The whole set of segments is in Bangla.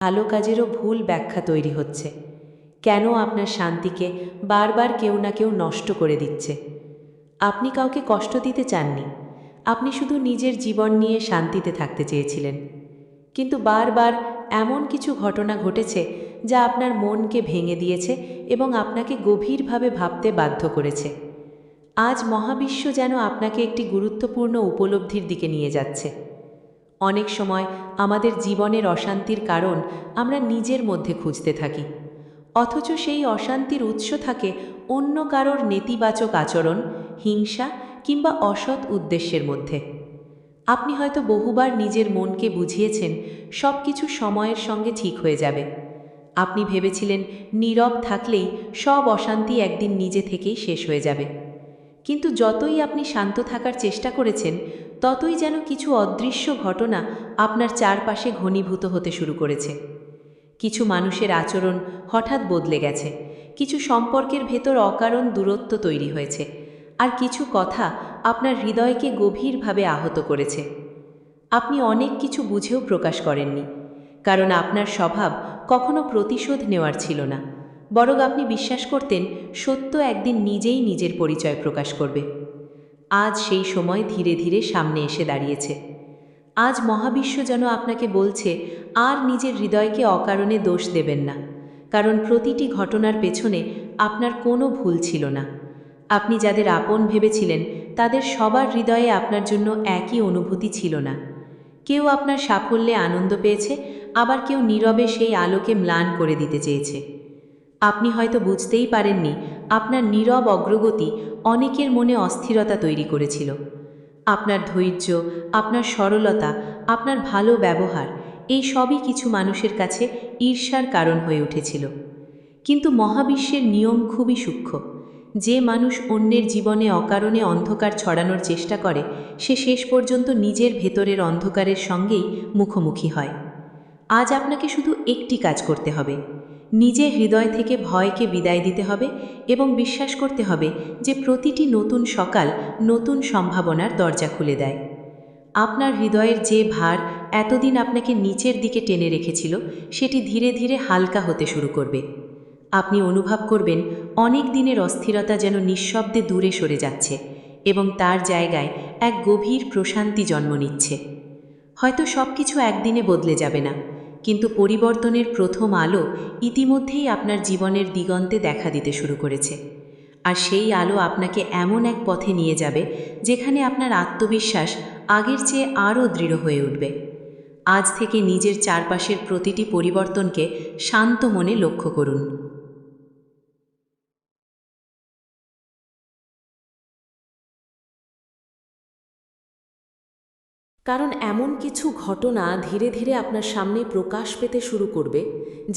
ভালো কাজেরও ভুল ব্যাখ্যা তৈরি হচ্ছে। কেন আপনার শান্তিকে বারবার কেউ না কেউ নষ্ট করে দিচ্ছে? আপনি কাউকে কষ্ট দিতে চাননি, আপনি শুধু নিজের জীবন নিয়ে শান্তিতে থাকতে চেয়েছিলেন। কিন্তু বারবার এমন কিছু ঘটনা ঘটেছে যা আপনার মনকে ভেঙে দিয়েছে এবং আপনাকে গভীরভাবে ভাবতে বাধ্য করেছে। আজ মহাবিশ্ব যেন আপনাকে একটি গুরুত্বপূর্ণ উপলব্ধির দিকে নিয়ে যাচ্ছে। অনেক সময় আমাদের জীবনের অশান্তির কারণ আমরা নিজের মধ্যে খুঁজতে থাকি, অথচ সেই অশান্তির উৎস থাকে অন্য কারোর নেতিবাচক আচরণ, হিংসা কিংবা অসৎ উদ্দেশ্যের মধ্যে। আপনি হয়তো বহুবার নিজের মনকে বুঝিয়েছেন সব কিছু সময়ের সঙ্গে ঠিক হয়ে যাবে। আপনি ভেবেছিলেন নীরব থাকলেই সব অশান্তি একদিন নিজে থেকেই শেষ হয়ে যাবে। কিন্তু যতই আপনি শান্ত থাকার চেষ্টা করেছেন, ততই যেন কিছু অদৃশ্য ঘটনা আপনার চারপাশে ঘনীভূত হতে শুরু করেছে। কিছু মানুষের আচরণ হঠাৎ বদলে গেছে, কিছু সম্পর্কের ভেতর অকারণ দূরত্ব তৈরি হয়েছে, আর কিছু কথা আপনার হৃদয়কে গভীরভাবে আহত করেছে। আপনি অনেক কিছু বুঝেও প্রকাশ করেননি, কারণ আপনার স্বভাব কখনো প্রতিশোধ নেওয়ার ছিল না, বরং আপনি বিশ্বাস করতেন সত্য একদিন নিজেই নিজের পরিচয় প্রকাশ করবে। আজ সেই সময় ধীরে ধীরে সামনে এসে দাঁড়িয়েছে। আজ মহাবিশ্ব যেন আপনাকে বলছে, আর নিজের হৃদয়কে অকারণে দোষ দেবেন না, কারণ প্রতিটি ঘটনার পেছনে আপনার কোনো ভুল ছিল না। আপনি যাদের আপন ভেবেছিলেন তাদের সবার হৃদয়ে আপনার জন্য একই অনুভূতি ছিল না। কেউ আপনার সাফল্যে আনন্দ পেয়েছে, আবার কেউ নীরবে সেই আলোকে ম্লান করে দিতে চেয়েছে। আপনি হয়তো বুঝতেই পারেননি আপনার নীরব অগ্রগতি অনেকের মনে অস্থিরতা তৈরি করেছিল। আপনার ধৈর্য, আপনার সরলতা, আপনার ভালো ব্যবহার, এই সবই কিছু মানুষের কাছে ঈর্ষার কারণ হয়ে উঠেছিল। কিন্তু মহাবিশ্বের নিয়ম খুবই সূক্ষ্ম। যে মানুষ অন্যের জীবনে অকারণে অন্ধকার ছড়ানোর চেষ্টা করে, সে শেষ পর্যন্ত নিজের ভেতরের অন্ধকারের সঙ্গেই মুখোমুখি হয়। আজ আপনাকে শুধু একটি কাজ করতে হবে, নিজে হৃদয় থেকে ভয়কে বিদায় দিতে হবে এবং বিশ্বাস করতে হবে যে প্রতিটি নতুন সকাল নতুন সম্ভাবনার দরজা খুলে দেয়। আপনার হৃদয়ের যে ভার এতদিন আপনাকে নিচের দিকে টেনে রেখেছিল, সেটি ধীরে ধীরে হালকা হতে শুরু করবে। আপনি অনুভব করবেন অনেক দিনের অস্থিরতা যেন নিঃশব্দে দূরে সরে যাচ্ছে এবং তার জায়গায় এক গভীর প্রশান্তি জন্ম নিচ্ছে। হয়তো সব কিছু একদিনে বদলে যাবে না, কিন্তু পরিবর্তনের প্রথম আলো ইতিমধ্যেই আপনার জীবনের দিগন্তে দেখা দিতে শুরু করেছে। আর সেই আলো আপনাকে এমন এক পথে নিয়ে যাবে যেখানে আপনার আত্মবিশ্বাস আগের চেয়ে আরও দৃঢ় হয়ে উঠবে। আজ থেকে নিজের চারপাশের প্রতিটি পরিবর্তনকে শান্ত মনে লক্ষ্য করুন। কারণ এমন কিছু ঘটনা ধীরে ধীরে আপনার সামনে প্রকাশ পেতে শুরু করবে,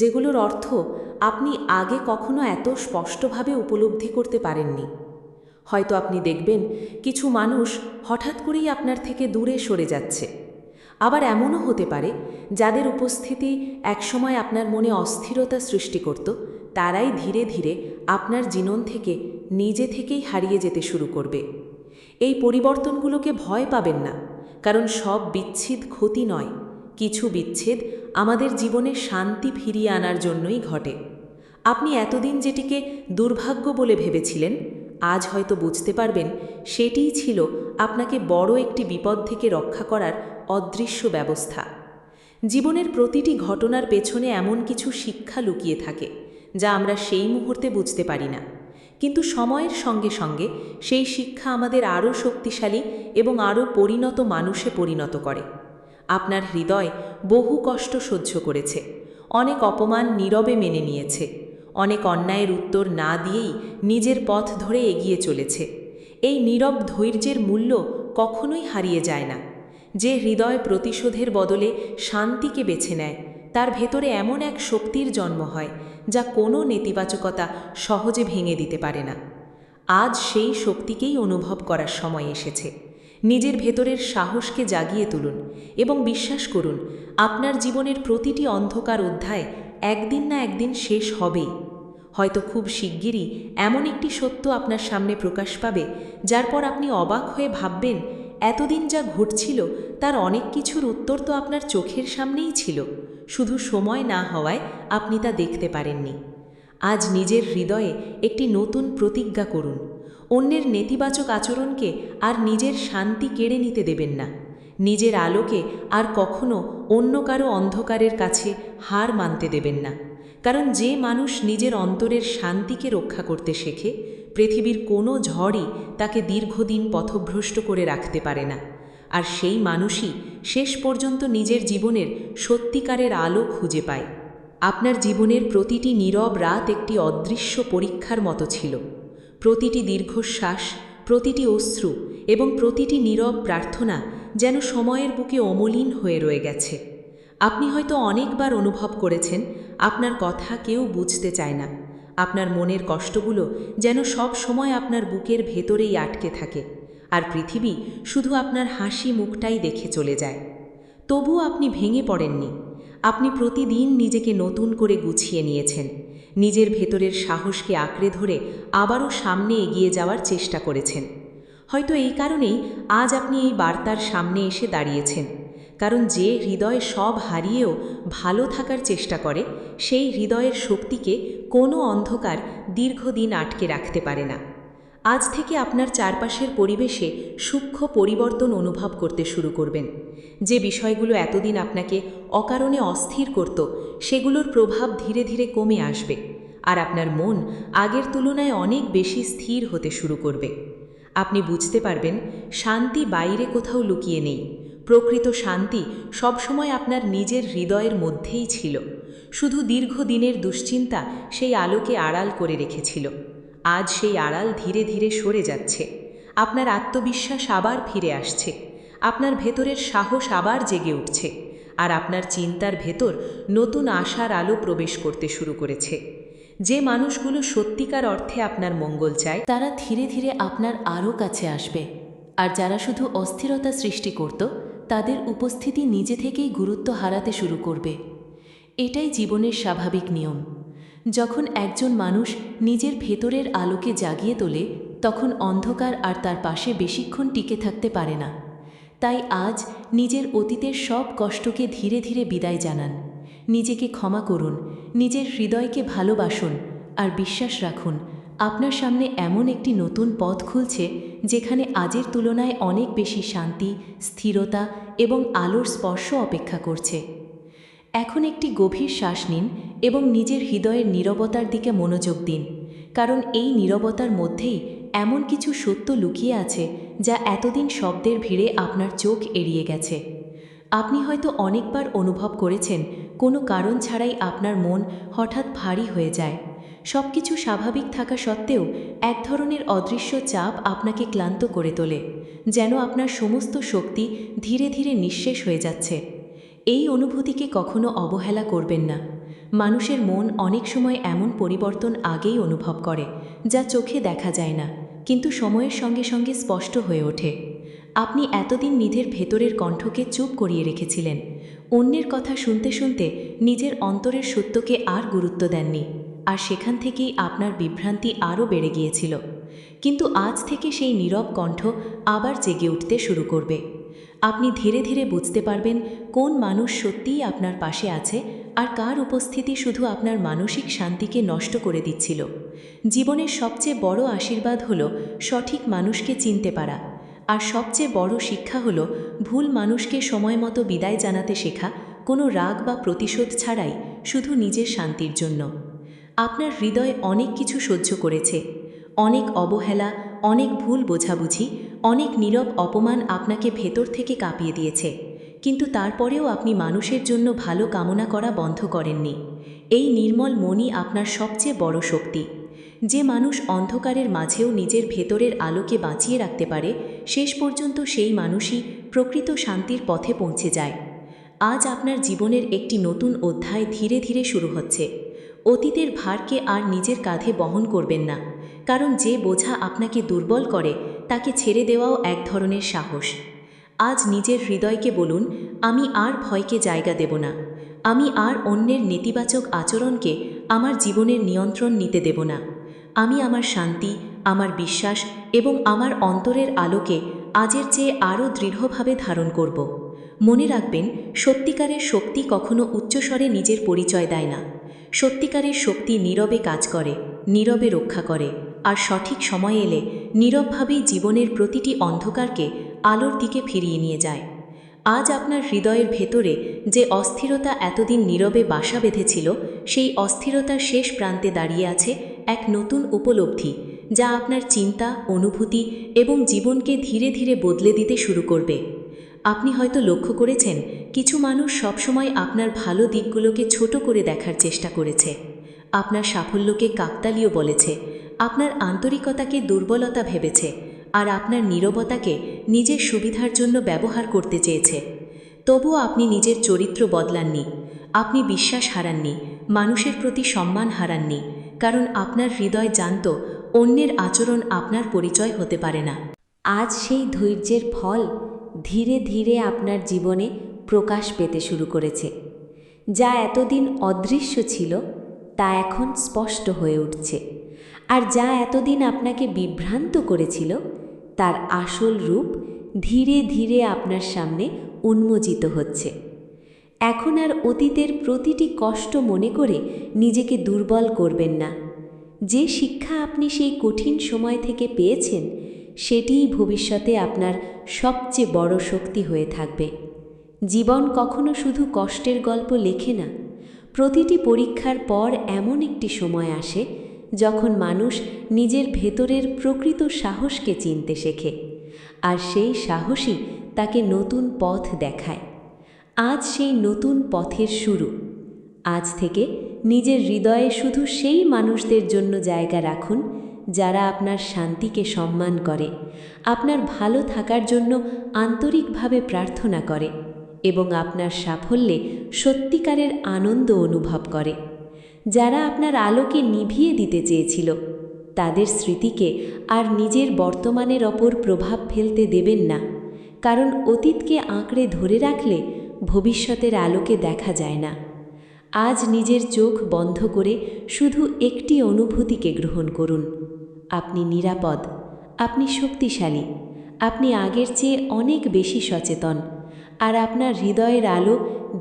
যেগুলোর অর্থ আপনি আগে কখনো এত স্পষ্টভাবে উপলব্ধি করতে পারেননি। হয়তো আপনি দেখবেন কিছু মানুষ হঠাৎ করেই আপনার থেকে দূরে সরে যাচ্ছে। আবার এমনও হতে পারে যাদের উপস্থিতি একসময় আপনার মনে অস্থিরতা সৃষ্টি করত, তারাই ধীরে ধীরে আপনার জীবন থেকে নিজে থেকেই হারিয়ে যেতে শুরু করবে। এই পরিবর্তনগুলোকে ভয় পাবেন না, কারণ সব বিচ্ছেদ ক্ষতি নয়। কিছু বিচ্ছেদ আমাদের জীবনে শান্তি ফিরিয়ে আনার জন্যই ঘটে। আপনি এতদিন যেটিকে দুর্ভাগ্য বলে ভেবেছিলেন, আজ হয়তো বুঝতে পারবেন সেটিই ছিল আপনাকে বড় একটি বিপদ থেকে রক্ষা করার অদৃশ্য ব্যবস্থা। জীবনের প্রতিটি ঘটনার পেছনে এমন কিছু শিক্ষা লুকিয়ে থাকে যা আমরা সেই মুহূর্তে বুঝতে পারি না, কিন্তু সময়ের সঙ্গে সঙ্গে সেই শিক্ষা আমাদের আরও শক্তিশালী এবং আরও পরিণত মানুষে পরিণত করে। আপনার হৃদয় বহু কষ্ট সহ্য করেছে, অনেক অপমান নীরবে মেনে নিয়েছে, অনেক অন্যায়ের উত্তর না দিয়েই নিজের পথ ধরে এগিয়ে চলেছে। এই নীরব ধৈর্যের মূল্য কখনোই হারিয়ে যায় না। যে হৃদয় প্রতিশোধের বদলে শান্তিকে বেছে নেয়, তার ভেতরে এমন এক শক্তির জন্ম হয় যা কোনো নেতিবাচকতা সহজে ভেঙে দিতে পারে না। আজ সেই শক্তিকেই অনুভব করার সময় এসেছে। নিজের ভেতরের সাহসকে জাগিয়ে তুলুন এবং বিশ্বাস করুন, আপনার জীবনের প্রতিটি অন্ধকার অধ্যায় একদিন না একদিন শেষ হবেই। হয়তো খুব শিগগিরই এমন একটি সত্য আপনার সামনে প্রকাশ পাবে, যার পর আপনি অবাক হয়ে ভাববেন, এতদিন যা ঘটছিল তার অনেক কিছুর উত্তর তো আপনার চোখের সামনেই ছিল, শুধু সময় না হওয়ায় আপনি তা দেখতে পারেননি। আজ নিজের হৃদয়ে একটি নতুন প্রতিজ্ঞা করুন। অন্যের নেতিবাচক আচরণকে আর নিজের শান্তি কেড়ে নিতে দেবেন না। নিজের আলোকে আর কখনো অন্য কারো অন্ধকারের কাছে হার মানতে দেবেন না। কারণ যে মানুষ নিজের অন্তরের শান্তিকে রক্ষা করতে শেখে, পৃথিবীর কোনো ঝড়ই তাকে দীর্ঘদিন পথভ্রষ্ট করে রাখতে পারে না। আর সেই মানুষই শেষ পর্যন্ত নিজের জীবনের সত্যিকারের আলো খুঁজে পায়। আপনার জীবনের প্রতিটি নীরব রাত একটি অদৃশ্য পরীক্ষার মতো ছিল। প্রতিটি দীর্ঘশ্বাস, প্রতিটি অশ্রু এবং প্রতিটি নীরব প্রার্থনা যেন সময়ের বুকে অমলিন হয়ে রয়ে গেছে। আপনি হয়তো অনেকবার অনুভব করেছেন আপনার কথা কেউ বুঝতে চায় না। আপনার মনের কষ্টগুলো যেন সব সময় আপনার বুকের ভেতরেই আটকে থাকে, আর পৃথিবী শুধু আপনার হাসি মুখটাই দেখে চলে যায়। তবুও আপনি ভেঙে পড়েননি। আপনি প্রতিদিন নিজেকে নতুন করে গুছিয়ে নিয়েছেন, নিজের ভেতরের সাহসকে আঁকড়ে ধরে আবারও সামনে এগিয়ে যাওয়ার চেষ্টা করেছেন। হয়তো এই কারণেই আজ আপনি এই বার্তার সামনে এসে দাঁড়িয়েছেন, কারণ যে হৃদয় সব হারিয়েও ভালো থাকার চেষ্টা করে, সেই হৃদয়ের শক্তিকে কোনো অন্ধকার দীর্ঘদিন আটকে রাখতে পারে না। আজ থেকে আপনার চারপাশের পরিবেশে সূক্ষ্ম পরিবর্তন অনুভব করতে শুরু করবেন। যে বিষয়গুলো এতদিন আপনাকে অকারণে অস্থির করত, সেগুলোর প্রভাব ধীরে ধীরে কমে আসবে, আর আপনার মন আগের তুলনায় অনেক বেশি স্থির হতে শুরু করবে। আপনি বুঝতে পারবেন শান্তি বাইরে কোথাও লুকিয়ে নেই। প্রকৃত শান্তি সবসময় আপনার নিজের হৃদয়ের মধ্যেই ছিল। শুধু দীর্ঘদিনের দুশ্চিন্তা সেই আলোকে আড়াল করে রেখেছিল। আজ সেই আড়াল ধীরে ধীরে সরে যাচ্ছে। আপনার আত্মবিশ্বাস আবার ফিরে আসছে, আপনার ভেতরের সাহস আবার জেগে উঠছে, আর আপনার চিন্তার ভেতর নতুন আশার আলো প্রবেশ করতে শুরু করেছে। যে মানুষগুলো সত্যিকার অর্থে আপনার মঙ্গল চায়, তারা ধীরে ধীরে আপনার আরও কাছে আসবে, আর যারা শুধু অস্থিরতা সৃষ্টি করত, তাদের উপস্থিতি নিজে থেকেই গুরুত্ব হারাতে শুরু করবে। এটাই জীবনের স্বাভাবিক নিয়ম। যখন একজন মানুষ নিজের ভেতরের আলোকে জাগিয়ে তোলে, তখন অন্ধকার আর তার পাশে বেশিক্ষণ টিকে থাকতে পারে না। তাই আজ নিজের অতীতের সব কষ্টকে ধীরে ধীরে বিদায় জানান। নিজেকে ক্ষমা করুন, নিজের হৃদয়কে ভালোবাসুন, আর বিশ্বাস রাখুন আপনার সামনে এমন একটি নতুন পথ খুলছে, যেখানে আজের তুলনায় অনেক বেশি শান্তি, স্থিরতা এবং আলোর স্পর্শ অপেক্ষা করছে। এখন একটি গভীর শ্বাস নিন এবং নিজের হৃদয়ের নীরবতার দিকে মনোযোগ দিন, কারণ এই নীরবতার মধ্যেই এমন কিছু সত্য লুকিয়ে আছে যা এতদিন শব্দের ভিড়ে আপনার চোখ এড়িয়ে গেছে। আপনি হয়তো অনেকবার অনুভব করেছেন কোনো কারণ ছাড়াই আপনার মন হঠাৎ ভারী হয়ে যায়। সবকিছু স্বাভাবিক থাকা সত্ত্বেও এক ধরনের অদৃশ্য চাপ আপনাকে ক্লান্ত করে তোলে, যেন আপনার সমস্ত শক্তি ধীরে ধীরে নিঃশেষ হয়ে যাচ্ছে। এই অনুভূতিকে কখনো অবহেলা করবেন না। মানুষের মন অনেক সময় এমন পরিবর্তন আগেই অনুভব করে, যা চোখে দেখা যায় না, কিন্তু সময়ের সঙ্গে সঙ্গে স্পষ্ট হয়ে ওঠে। আপনি এতদিন নিজের ভেতরের কণ্ঠকে চুপ করিয়ে রেখেছিলেন। অন্যের কথা শুনতে শুনতে নিজের অন্তরের সত্যকে আর গুরুত্ব দেননি, আর সেখান থেকেই আপনার বিভ্রান্তি আরও বেড়ে গিয়েছিল। কিন্তু আজ থেকে সেই নীরব কণ্ঠ আবার জেগে উঠতে শুরু করবে। আপনি ধীরে ধীরে বুঝতে পারবেন কোন মানুষ সত্যিই আপনার পাশে আছে, আর কার উপস্থিতি শুধু আপনার মানসিক শান্তিকে নষ্ট করে দিচ্ছিল। জীবনের সবচেয়ে বড় আশীর্বাদ হলো সঠিক মানুষকে চিনতে পারা, আর সবচেয়ে বড় শিক্ষা হলো ভুল মানুষকে সময় মতো বিদায় জানাতে শেখা, কোনো রাগ বা প্রতিশোধ ছাড়াই, শুধু নিজের শান্তির জন্য। আপনার হৃদয় অনেক কিছু সহ্য করেছে, অনেক অবহেলা, অনেক ভুল বোঝাবুঝি, অনেক নীরব অপমান আপনাকে ভেতর থেকে কাঁপিয়ে দিয়েছে, কিন্তু তারপরেও আপনি মানুষের জন্য ভালো কামনা করা বন্ধ করেননি। এই নির্মল মনই আপনার সবচেয়ে বড় শক্তি। যে মানুষ অন্ধকারের মাঝেও নিজের ভেতরের আলোকে বাঁচিয়ে রাখতে পারে, শেষ পর্যন্ত সেই মানুষই প্রকৃত শান্তির পথে পৌঁছে যায়। আজ আপনার জীবনের একটি নতুন অধ্যায় ধীরে ধীরে শুরু হচ্ছে। অতীতের ভারকে আর নিজের কাঁধে বহন করবেন না, কারণ যে বোঝা আপনাকে দুর্বল করে, তাকে ছেড়ে দেওয়াও এক ধরনের সাহস। আজ নিজের হৃদয়কে বলুন, আমি আর ভয়কে জায়গা দেব না। আমি আর অন্যের নেতিবাচক আচরণকে আমার জীবনের নিয়ন্ত্রণ নিতে দেব না। আমি আমার শান্তি, আমার বিশ্বাস এবং আমার অন্তরের আলোকে আজের চেয়ে আরও দৃঢ়ভাবে ধারণ করব। মনে রাখবেন, সত্যিকারের শক্তি কখনো উচ্চস্বরে নিজের পরিচয় দেয় না। সত্যিকারের শক্তি নীরবে কাজ করে, নীরবে রক্ষা করে, আর সঠিক সময় এলে নীরবভাবেই জীবনের প্রতিটি অন্ধকারকে আলোর দিকে ফিরিয়ে নিয়ে যায়। আজ আপনার হৃদয়ের ভেতরে যে অস্থিরতা এতদিন নীরবে বাসা বেঁধেছিল, সেই অস্থিরতার শেষ প্রান্তে দাঁড়িয়ে আছে এক নতুন উপলব্ধি, যা আপনার চিন্তা, অনুভূতি এবং জীবনকে ধীরে ধীরে বদলে দিতে শুরু করবে। আপনি হয়তো লক্ষ্য করেছেন, কিছু মানুষ সবসময় আপনার ভালো দিকগুলোকে ছোট করে দেখার চেষ্টা করেছে, আপনার সাফল্যকে কাকতালীয় বলেছে, আপনার আন্তরিকতাকে দুর্বলতা ভেবেছে, আর আপনার নীরবতাকে নিজের সুবিধার জন্য ব্যবহার করতে চেয়েছে। তবুও আপনি নিজের চরিত্র বদলাননি, আপনি বিশ্বাস হারাননি, মানুষের প্রতি সম্মান হারাননি, কারণ আপনার হৃদয় জানত অন্যের আচরণ আপনার পরিচয় হতে পারে না। আজ সেই ধৈর্যের ফল ধীরে ধীরে আপনার জীবনে প্রকাশ পেতে শুরু করেছে। যা এতদিন অদৃশ্য ছিল তা এখন স্পষ্ট হয়ে উঠছে, আর যা এতদিন আপনাকে বিভ্রান্ত করেছিল তার আসল রূপ ধীরে ধীরে আপনার সামনে উন্মোচিত হচ্ছে। এখন আর অতীতের প্রতিটি কষ্ট মনে করে নিজেকে দুর্বল করবেন না। যে শিক্ষা আপনি সেই কঠিন সময় থেকে পেয়েছেন, সেটিই ভবিষ্যতে আপনার সবচেয়ে বড় শক্তি হয়ে থাকবে। জীবন কখনো শুধু কষ্টের গল্প লেখে না। প্রতিটি পরীক্ষার পর এমন একটি সময় আসে যখন মানুষ নিজের ভেতরের প্রকৃত সাহসকে চিনতে শেখে, আর সেই সাহসই তাকে নতুন পথ দেখায়। আজ সেই নতুন পথের শুরু। আজ থেকে নিজের হৃদয়ে শুধু সেই মানুষদের জন্য জায়গা রাখুন যারা আপনার শান্তিকে সম্মান করে, আপনার ভালো থাকার জন্য আন্তরিকভাবে প্রার্থনা করে এবং আপনার সাফল্যে সত্যিকারের আনন্দ অনুভব করে। যারা আপনার আলোকে নিভিয়ে দিতে চেয়েছিল, তাদের স্মৃতিকে আর নিজের বর্তমানের ওপর প্রভাব ফেলতে দেবেন না, কারণ অতীতকে আঁকড়ে ধরে রাখলে ভবিষ্যতের আলোকে দেখা যায় না। আজ নিজের চোখ বন্ধ করে শুধু একটি অনুভূতিকে গ্রহণ করুন। আপনি নিরাপদ, আপনি শক্তিশালী, আপনি আগের চেয়ে অনেক বেশি সচেতন, আর আপনার হৃদয়ের আলো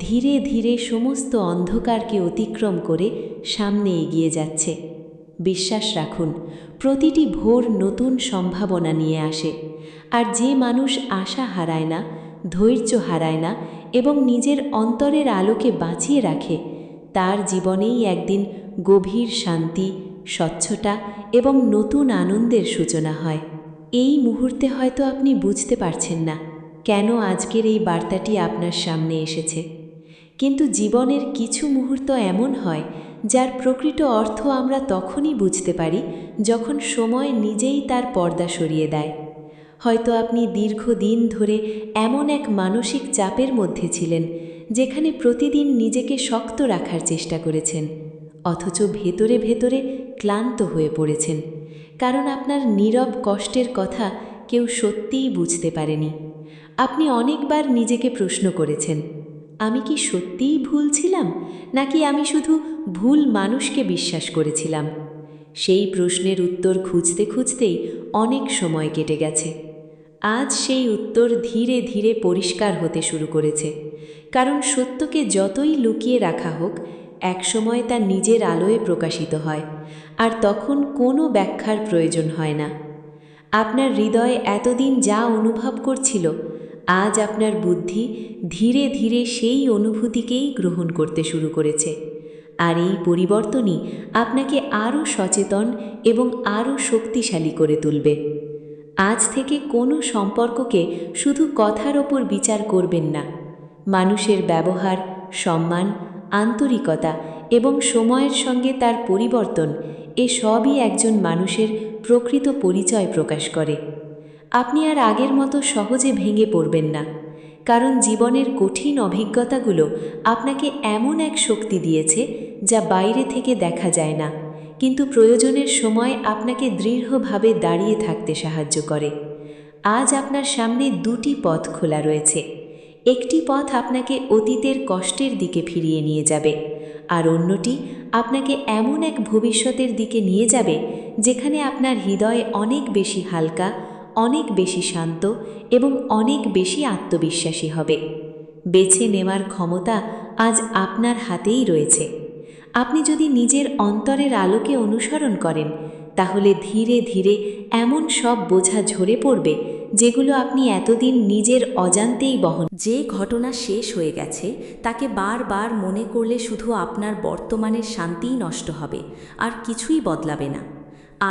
ধীরে ধীরে সমস্ত অন্ধকারকে অতিক্রম করে সামনে এগিয়ে যাচ্ছে। বিশ্বাস রাখুন, প্রতিটি ভোর নতুন সম্ভাবনা নিয়ে আসে, আর যে মানুষ আশা হারায় না, ধৈর্য হারায় না এবং নিজের অন্তরের আলোকে বাঁচিয়ে রাখে, তার জীবনেই একদিন গভীর শান্তি, স্বচ্ছতা এবং নতুন আনন্দের সূচনা হয়। এই মুহূর্তে হয়তো আপনি বুঝতে পারছেন না কেন আজকের এই বার্তাটি আপনার সামনে এসেছে, কিন্তু জীবনের কিছু মুহূর্ত এমন হয় যার প্রকৃত অর্থ আমরা তখনই বুঝতে পারি যখন সময় নিজেই তার পর্দা সরিয়ে দেয়। হয়তো আপনি দীর্ঘদিন ধরে এমন এক মানসিক চাপের মধ্যে ছিলেন যেখানে প্রতিদিন নিজেকে শক্ত রাখার চেষ্টা করেছেন, অথচ ভেতরে ভেতরে ক্লান্ত হয়ে পড়েছেন, কারণ আপনার নীরব কষ্টের কথা কেউ সত্যিই বুঝতে পারেনি। আপনি অনেকবার নিজেকে প্রশ্ন করেছেন, আমি কি সত্যিই ভুল ছিলাম, নাকি আমি শুধু ভুল মানুষকে বিশ্বাস করেছিলাম? সেই প্রশ্নের উত্তর খুঁজতে খুঁজতেই অনেক সময় কেটে গেছে। আজ সেই উত্তর ধীরে ধীরে পরিষ্কার হতে শুরু করেছে, কারণ সত্যকে যতই লুকিয়ে রাখা হোক, একসময় তা নিজের আলোয় প্রকাশিত হয়, আর তখন কোনো ব্যাখ্যার প্রয়োজন হয় না। আপনার হৃদয় এতদিন যা অনুভব করছিল, আজ আপনার বুদ্ধি ধীরে ধীরে সেই অনুভূতিকেই গ্রহণ করতে শুরু করেছে, আর এই পরিবর্তনই আপনাকে আরও সচেতন এবং আরও শক্তিশালী করে তুলবে। আজ থেকে কোনো সম্পর্ককে শুধু কথার ওপর বিচার করবেন না। মানুষের ব্যবহার, সম্মান, আন্তরিকতা এবং সময়ের সঙ্গে তার পরিবর্তন, সবই একজন মানুষের প্রকৃত পরিচয় প্রকাশ করে। আপনি আর আগের মতো সহজে ভেঙে পড়বেন না, কারণ জীবনের কঠিন অভিজ্ঞতাগুলো আপনাকে এমন এক শক্তি দিয়েছে যা বাইরে থেকে দেখা যায় না, কিন্তু প্রয়োজনের সময় আপনাকে দৃঢ়ভাবে দাঁড়িয়ে থাকতে সাহায্য করে। আজ আপনার সামনে দুটি পথ খোলা রয়েছে। একটি পথ আপনাকে অতীতের কষ্টের দিকে ফিরিয়ে নিয়ে যাবে, আর অন্যটি আপনাকে এমন এক ভবিষ্যতের দিকে নিয়ে যাবে যেখানে আপনার হৃদয় অনেক বেশি হালকা, অনেক বেশি শান্ত এবং অনেক বেশি আত্মবিশ্বাসী হবে। বেছে নেওয়ার ক্ষমতা আজ আপনার হাতেই রয়েছে। আপনি যদি নিজের অন্তরের আলোকে অনুসরণ করেন, তাহলে ধীরে ধীরে এমন সব বোঝা ঝরে পড়বে যেগুলো আপনি এতদিন নিজের অজান্তেই বহন। যে ঘটনা শেষ হয়ে গেছে তাকে বারবার মনে করলে শুধু আপনার বর্তমানের শান্তিই নষ্ট হবে, আর কিছুই বদলাবে না।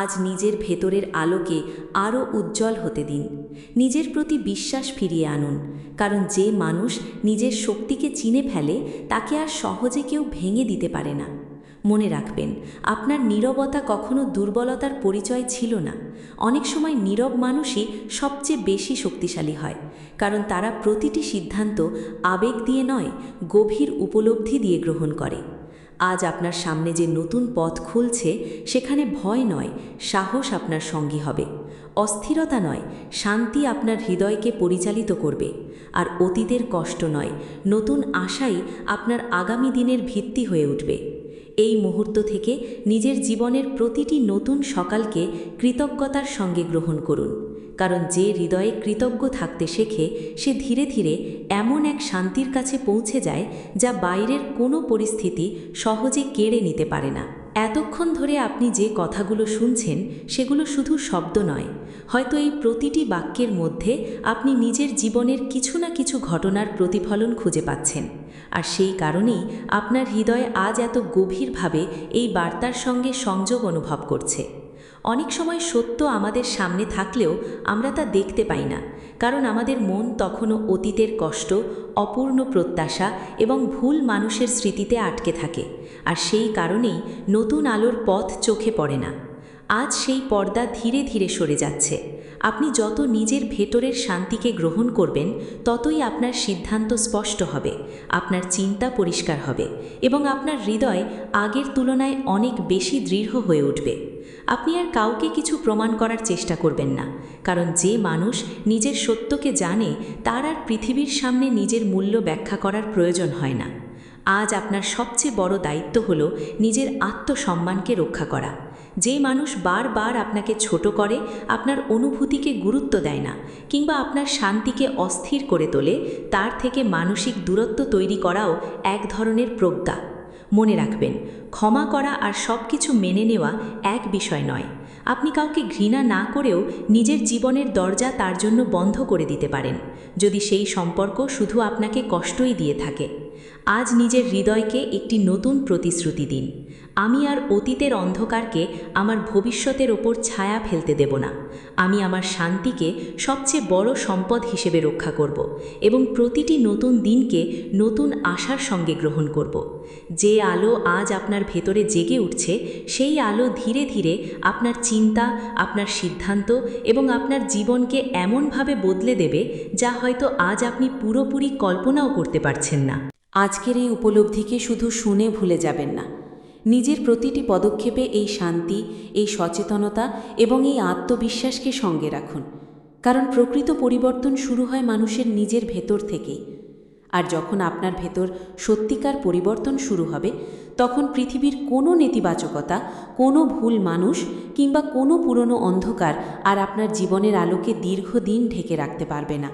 আজ নিজের ভেতরের আলোকে আরও উজ্জ্বল হতে দিন। নিজের প্রতি বিশ্বাস ফিরিয়ে আনুন, কারণ যে মানুষ নিজের শক্তিকে চিনে ফেলে তাকে আর সহজে কেউ ভেঙে দিতে পারে না। মনে রাখবেন, আপনার নীরবতা কখনো দুর্বলতার পরিচয় ছিল না। অনেক সময় নীরব মানুষই সবচেয়ে বেশি শক্তিশালী হয়, কারণ তারা প্রতিটি সিদ্ধান্ত আবেগ দিয়ে নয়, গভীর উপলব্ধি দিয়ে গ্রহণ করে। আজ আপনার সামনে যে নতুন পথ খুলছে, সেখানে ভয় নয়, সাহস আপনার সঙ্গী হবে। অস্থিরতা নয়, শান্তি আপনার হৃদয়কে পরিচালিত করবে। আর অতীতের কষ্ট নয়, নতুন আশাই আপনার আগামী দিনের ভিত্তি হয়ে উঠবে। এই মুহূর্ত থেকে নিজের জীবনের প্রতিটি নতুন সকালকে কৃতজ্ঞতার সঙ্গে গ্রহণ করুন, কারণ যে হৃদয়ে কৃতজ্ঞ থাকতে শেখে সে ধীরে ধীরে এমন এক শান্তির কাছে পৌঁছে যায় যা বাইরের কোনো পরিস্থিতি সহজে কেড়ে নিতে পারে না। এতক্ষণ ধরে আপনি যে কথাগুলো শুনছেন সেগুলো শুধু শব্দ নয়, হয়তো এই প্রতিটি বাক্যের মধ্যে আপনি নিজের জীবনের কিছু না কিছু ঘটনার প্রতিফলন খুঁজে পাচ্ছেন। আর সেই কারণেই আপনার হৃদয় আজ এত গভীরভাবে এই বার্তার সঙ্গে সংযোগ অনুভব করছে। অনেক সময় সত্য আমাদের সামনে থাকলেও আমরা তা দেখতে পাই না, কারণ আমাদের মন তখনও অতীতের কষ্ট, অপূর্ণ প্রত্যাশা এবং ভুল মানুষের স্মৃতিতে আটকে থাকে। আর সেই কারণেই নতুন আলোর পথ চোখে পড়ে না। আজ সেই পর্দা ধীরে ধীরে সরে যাচ্ছে। আপনি যত নিজের ভেতরের শান্তিকে গ্রহণ করবেন, ততই আপনার সিদ্ধান্ত স্পষ্ট হবে, আপনার চিন্তা পরিষ্কার হবে এবং আপনার হৃদয় আগের তুলনায় অনেক বেশি দৃঢ় হয়ে উঠবে। আপনি আর কাউকে কিছু প্রমাণ করার চেষ্টা করবেন না, কারণ যে মানুষ নিজের সত্যকে জানে তার আর পৃথিবীর সামনে নিজের মূল্য ব্যাখ্যা করার প্রয়োজন হয় না। আজ আপনার সবচেয়ে বড় দায়িত্ব হলো নিজের আত্মসম্মানকে রক্ষা করা। যে মানুষ বারবার আপনাকে ছোট করে, আপনার অনুভূতিকে গুরুত্ব দেয় না কিংবা আপনার শান্তিকে অস্থির করে তোলে, তার থেকে মানসিক দূরত্ব তৈরি করাও এক ধরনের প্রজ্ঞা। মনে রাখবেন, ক্ষমা করা আর সব কিছু মেনে নেওয়া এক বিষয় নয়। আপনি কাউকে ঘৃণা না করেও নিজের জীবনের দরজা তার জন্য বন্ধ করে দিতে পারেন, যদি সেই সম্পর্ক শুধু আপনাকে কষ্টই দিয়ে থাকে। আজ নিজের হৃদয়কে একটি নতুন প্রতিশ্রুতি দিন। আমি আর অতীতের অন্ধকারকে আমার ভবিষ্যতের ওপর ছায়া ফেলতে দেব না। আমি আমার শান্তিকে সবচেয়ে বড় সম্পদ হিসেবে রক্ষা করব এবং প্রতিটি নতুন দিনকে নতুন আশার সঙ্গে গ্রহণ করব। যে আলো আজ আপনার ভেতরে জেগে উঠছে, সেই আলো ধীরে ধীরে আপনার চিন্তা, আপনার সিদ্ধান্ত এবং আপনার জীবনকে এমনভাবে বদলে দেবে যা হয়তো আজ আপনি পুরোপুরি কল্পনাও করতে পারছেন না। আজকের এই উপলব্ধিকে শুধু শুনে ভুলে যাবেন না। নিজের প্রতিটি পদক্ষেপে এই শান্তি, এই সচেতনতা এবং এই আত্মবিশ্বাসকে সঙ্গে রাখুন, কারণ প্রকৃত পরিবর্তন শুরু হয় মানুষের নিজের ভেতর থেকেই। আর যখন আপনার ভেতর সত্যিকার পরিবর্তন শুরু হবে, তখন পৃথিবীর কোনো নেতিবাচকতা, কোনো ভুল মানুষ কিংবা কোনো পুরনো অন্ধকার আর আপনার জীবনের আলোকে দীর্ঘদিন ঢেকে রাখতে পারবে না,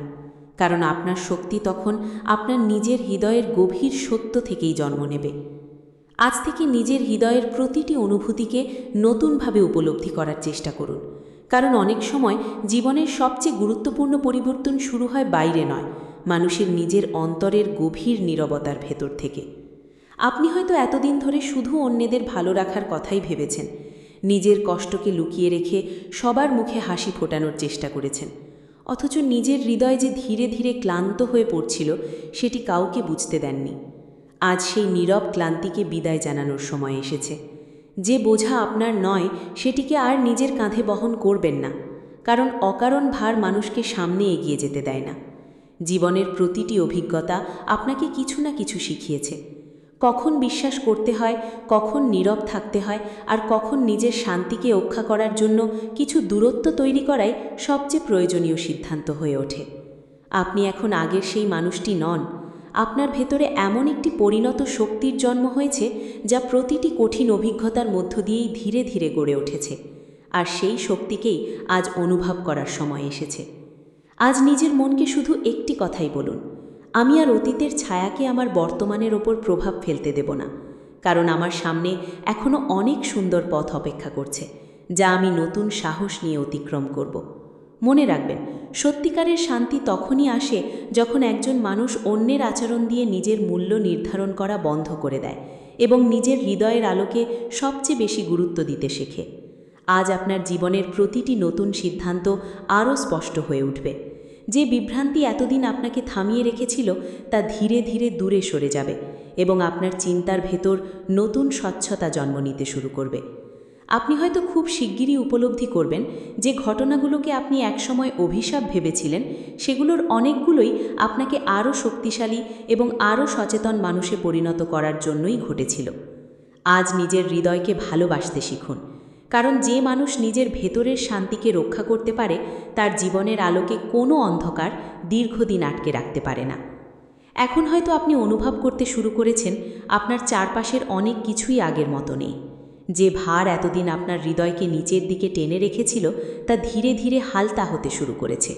কারণ আপনার শক্তি তখন আপনার নিজের হৃদয়ের গভীর সত্য থেকেই জন্ম নেবে। আজ থেকে নিজের হৃদয়ের প্রতিটি অনুভূতিকে নতুনভাবে উপলব্ধি করার চেষ্টা করুন, কারণ অনেক সময় জীবনের সবচেয়ে গুরুত্বপূর্ণ পরিবর্তন শুরু হয় বাইরে নয়, মানুষের নিজের অন্তরের গভীর নীরবতার ভেতর থেকে। আপনি হয়তো এতদিন ধরে শুধু অন্যদের ভালো রাখার কথাই ভেবেছেন, নিজের কষ্টকে লুকিয়ে রেখে সবার মুখে হাসি ফোটানোর চেষ্টা করেছেন, অথচ নিজের হৃদয় যে ধীরে ধীরে ক্লান্ত হয়ে পড়ছিল সেটি কাউকে বুঝতে দেননি। আজ সেই নীরব ক্লান্তিকে বিদায় জানানোর সময় এসেছে। যে বোঝা আপনার নয় সেটিকে আর নিজের কাঁধে বহন করবেন না, কারণ অকারণ ভার মানুষকে সামনে এগিয়ে যেতে দেয় না। জীবনের প্রতিটি অভিজ্ঞতা আপনাকে কিছু না কিছু শিখিয়েছে, কখন বিশ্বাস করতে হয়, কখন নীরব থাকতে হয়, আর কখন নিজের শান্তিকে রক্ষা করার জন্য কিছু দূরত্ব তৈরি করাই সবচেয়ে প্রয়োজনীয় সিদ্ধান্ত হয়ে ওঠে। আপনি এখন আগের সেই মানুষটি নন। আপনার ভেতরে এমন একটি পরিণত শক্তির জন্ম হয়েছে যা প্রতিটি কঠিন অভিজ্ঞতার মধ্য দিয়েই ধীরে ধীরে গড়ে উঠেছে, আর সেই শক্তিকেই আজ অনুভব করার সময় এসেছে। আজ নিজের মনকে শুধু একটি কথাই বলুন, আমি আর অতীতের ছায়াকে আমার বর্তমানের ওপর প্রভাব ফেলতে দেব না, কারণ আমার সামনে এখনও অনেক সুন্দর পথ অপেক্ষা করছে, যা আমি নতুন সাহস নিয়ে অতিক্রম করব। মনে রাখবেন, সত্যিকারের শান্তি তখনই আসে যখন একজন মানুষ অন্যের আচরণ দিয়ে নিজের মূল্য নির্ধারণ করা বন্ধ করে দেয় এবং নিজের হৃদয়ের আলোকে সবচেয়ে বেশি গুরুত্ব দিতে শেখে। আজ আপনার জীবনের প্রতিটি নতুন সিদ্ধান্ত আরও স্পষ্ট হয়ে উঠবে। যে বিভ্রান্তি এতদিন আপনাকে থামিয়ে রেখেছিল তা ধীরে ধীরে দূরে সরে যাবে এবং আপনার চিন্তার ভেতর নতুন স্বচ্ছতা জন্ম নিতে শুরু করবে। আপনি হয়তো খুব শিগগিরই উপলব্ধি করবেন যে ঘটনাগুলোকে আপনি একসময় অভিশাপ ভেবেছিলেন, সেগুলোর অনেকগুলোই আপনাকে আরও শক্তিশালী এবং আরও সচেতন মানুষে পরিণত করার জন্যই ঘটেছিল। আজ নিজের হৃদয়কে ভালোবাসতে শিখুন, কারণ যে মানুষ নিজের ভেতরের শান্তিকে রক্ষা করতে পারে তার জীবনের আলোকে কোনো অন্ধকার দীর্ঘদিন আটকে রাখতে পারে না। এখন হয়তো আপনি অনুভব করতে শুরু করেছেন আপনার চারপাশের অনেক কিছুই আগের মতো নেই। যে ভার এতদিন আপনার হৃদয়কে নিচের দিকে টেনে রেখেছিল তা ধীরে ধীরে হালকা হতে শুরু করেছে,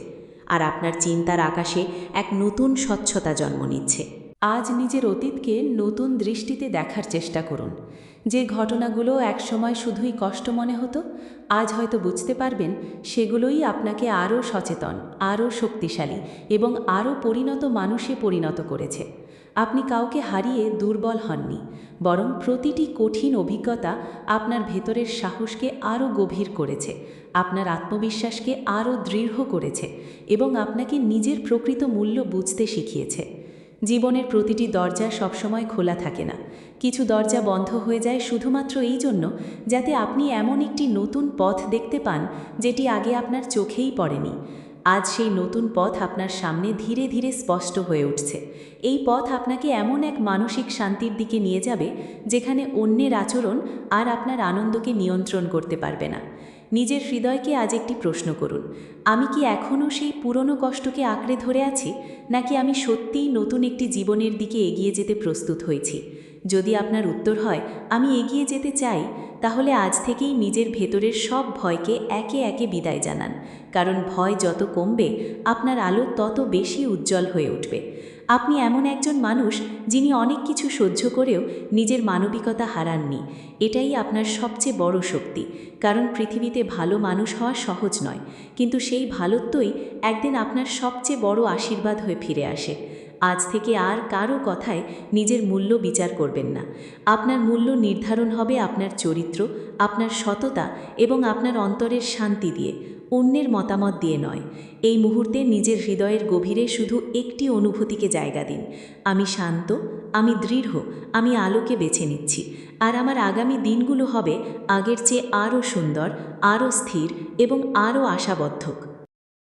আর আপনার চিন্তার আকাশে এক নতুন স্বচ্ছতা জন্ম নিচ্ছে। আজ নিজের অতীতকে নতুন দৃষ্টিতে দেখার চেষ্টা করুন। যে ঘটনাগুলো একসময় শুধুই কষ্ট মনে হতো, আজ হয়তো বুঝতে পারবেন সেগুলোই আপনাকে আরও সচেতন, আরও শক্তিশালী এবং আরও পরিণত মানুষে পরিণত করেছে। আপনি কাউকে হারিয়ে দুর্বল হননি, বরং প্রতিটি কঠিন অভিজ্ঞতা আপনার ভেতরের সাহসকে আরও গভীর করেছে, আপনার আত্মবিশ্বাসকে আরও দৃঢ় করেছে এবং আপনাকে নিজের প্রকৃত মূল্য বুঝতে শিখিয়েছে। জীবনের প্রতিটি দরজা সবসময় খোলা থাকে না। কিছু দরজা বন্ধ হয়ে যায় শুধুমাত্র এই জন্য যাতে আপনি এমন একটি নতুন পথ দেখতে পান যেটি আগে আপনার চোখেই পড়েনি। আজ সেই নতুন পথ আপনার সামনে ধীরে ধীরে স্পষ্ট হয়ে উঠছে। এই পথ আপনাকে এমন এক মানসিক শান্তির দিকে নিয়ে যাবে যেখানে অন্যের আচরণ আর আপনার আনন্দকে নিয়ন্ত্রণ করতে পারবে না। নিজের হৃদয়কে আজ একটি প্রশ্ন করুন, আমি কি এখনও সেই পুরনো কষ্টকে আঁকড়ে ধরে আছি, নাকি আমি সত্যিই নতুন একটি জীবনের দিকে এগিয়ে যেতে প্রস্তুত হয়েছি? যদি আপনার উত্তর হয় আমি এগিয়ে যেতে চাই, তাহলে আজ থেকেই নিজের ভেতরের সব ভয়কে একে একে বিদায় জানান, কারণ ভয় যত কমবে আপনার আলো তত বেশি উজ্জ্বল হয়ে উঠবে। আপনি এমন একজন মানুষ যিনি অনেক কিছু সহ্য করেও নিজের মানবিকতা হারাননি। এটাই আপনার সবচেয়ে বড় শক্তি, কারণ পৃথিবীতে ভালো মানুষ হওয়া সহজ নয়, কিন্তু সেই ভালোত্বই একদিন আপনার সবচেয়ে বড় আশীর্বাদ হয়ে ফিরে আসে। আজ থেকে আর কারো কথায় নিজের মূল্য বিচার করবেন না। আপনার মূল্য নির্ধারণ হবে আপনার চরিত্র, আপনার সততা এবং আপনার অন্তরের শান্তি দিয়ে, অন্যের মতামত দিয়ে নয়। এই মুহূর্তে নিজের হৃদয়ের গভীরে শুধু একটি অনুভূতিকে জায়গা দিন, আমি শান্ত, আমি দৃঢ়, আমি আলোকে বেছে নিচ্ছি, আর আমার আগামী দিনগুলো হবে আগের চেয়ে আরও সুন্দর, আরও স্থির এবং আরও আশাবদ্ধক।